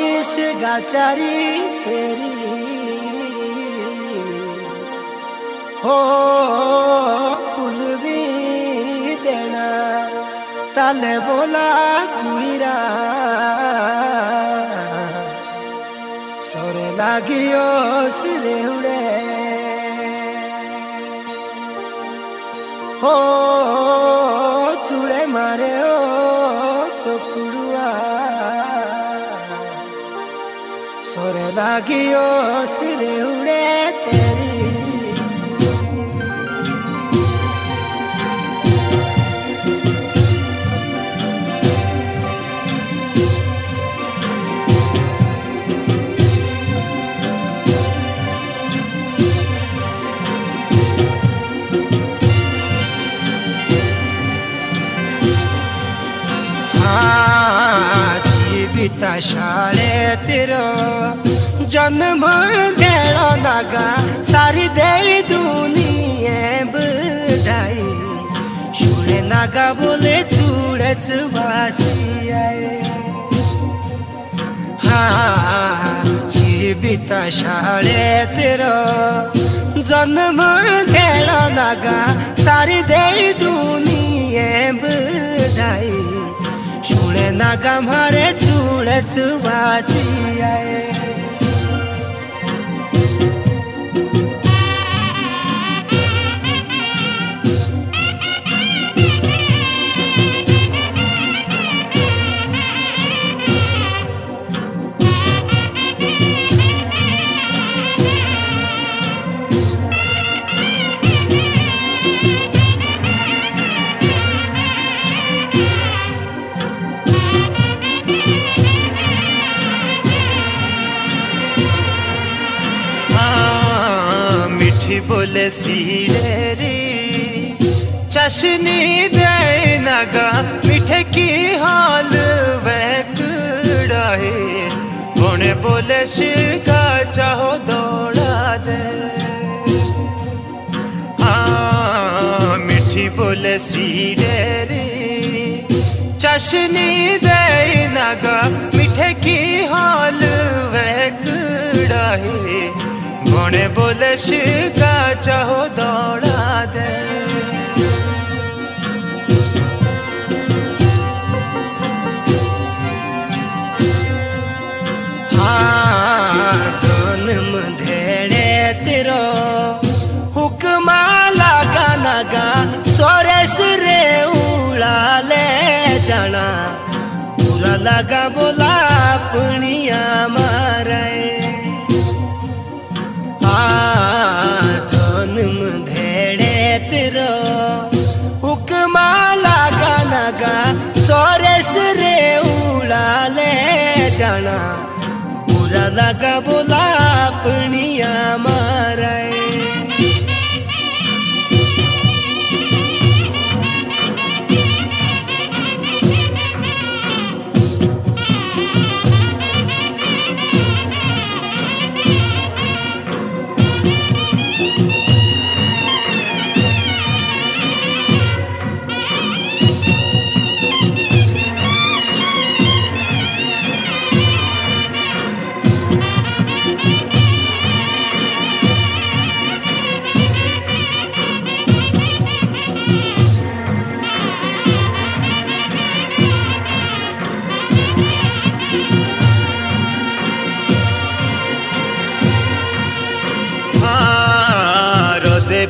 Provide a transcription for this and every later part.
নিশ গাচারি সেরি हो कुलबी देना ताले बोला कुईरा सोरे लागियो सिरे उड़े हो चूड़े मारे ओ चोकुड़ुआ सोरे लागियो सिरे उड़े तेरी जीविता शाळेतिर जन्म देलो नागा सारी दे दुनिये बधाई शुळे नागा बोले चूडेच वासी आये जीविता शाळेतिर जन्म देलो नागा सारी दे दुनिये बधाई शुळे नागा मारे चूडेच वासी आये बोले सीरेरी चशनी दे नगा मिठे की हाल वैकड़ाहे बोने बोले शिका चाहो दौड़ा दे मिठी बोले सीरेरी चशनी दे नगा मिठे की हाल वैकड़ाहे बोने बोले शिका चाहो दौड़ा दे जन्म धेड़े तेरो हुक्मा लागा नागा सोरेस रे उड़ाले जाना पूरा लगा बोला पुनिया मारे जन्म धेड़े तेरो हुक्मा लागा नागा सोरेस रे उड़ाले जाना पूरा लगा बोला पुनिया मारे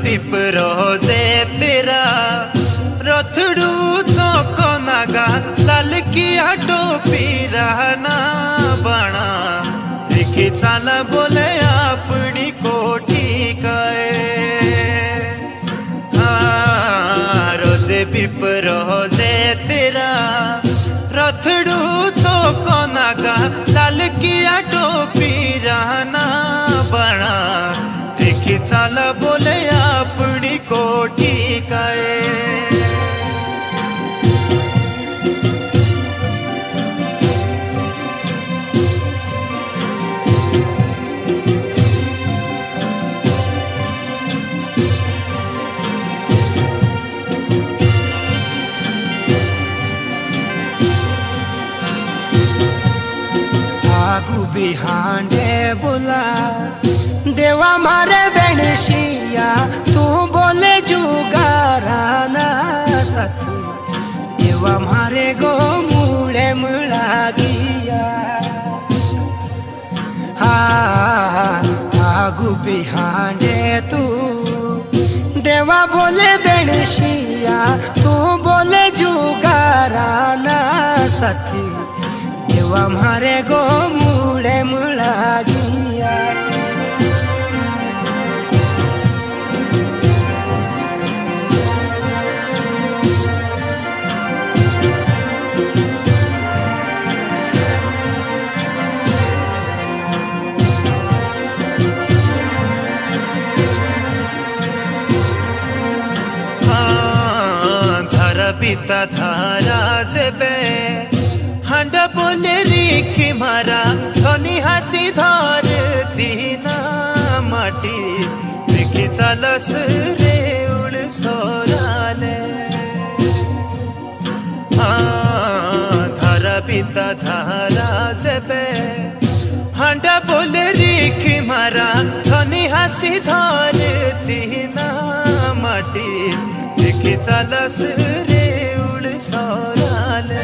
पिपरो जे तेरा रथड़ू चौको नागा लाल किया टोपी रहना बना लिखी चाला बोले अपनी कोठी कए रोजे पिपरो जे तेरा रथड़ू चौको नागा लाल किया टोपी रहना बना लिखी चाला बोले अपनी कोठी कए आगू बिहांडे बुला देवा मारे बेणशिया तू बोले जुगाराना साथी देवा मारे गो मुड़े मुड़ा गिया आगू बिहांडे तू देवा बोले बेणशिया तू बोले जुगाराना साथी देवा मारे गो मुड़े मुड़ा गिया पिता धारा जेबे हांड बोले रिखी मारा धनी हासी धार दीना माटी रिखी चालस रे उड़ सोराले धारा पिता धारा जेबे हांड बोले रिखी मारा धनी हासी धार दीना माटी रिखी चालस रे उड़ सोराले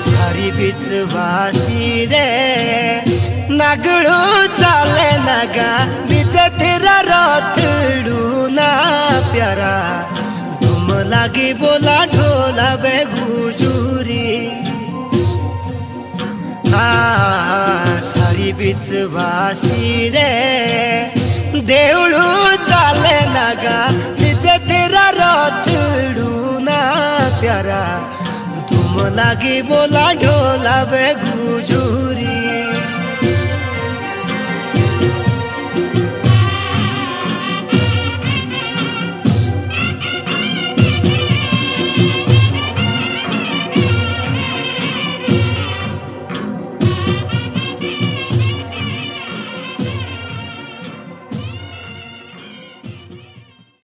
सारी बीच वासी रे नागड़ू चाले नगा बीच तेरा रथड़ू ना प्यारा तुम लागी बोला ढोला बेगुजूरी सारी बीच वासी रे देवड़ू चाले नगा बीच तेरा रथड़ू ना प्यारा तुम लागी बोला ढोला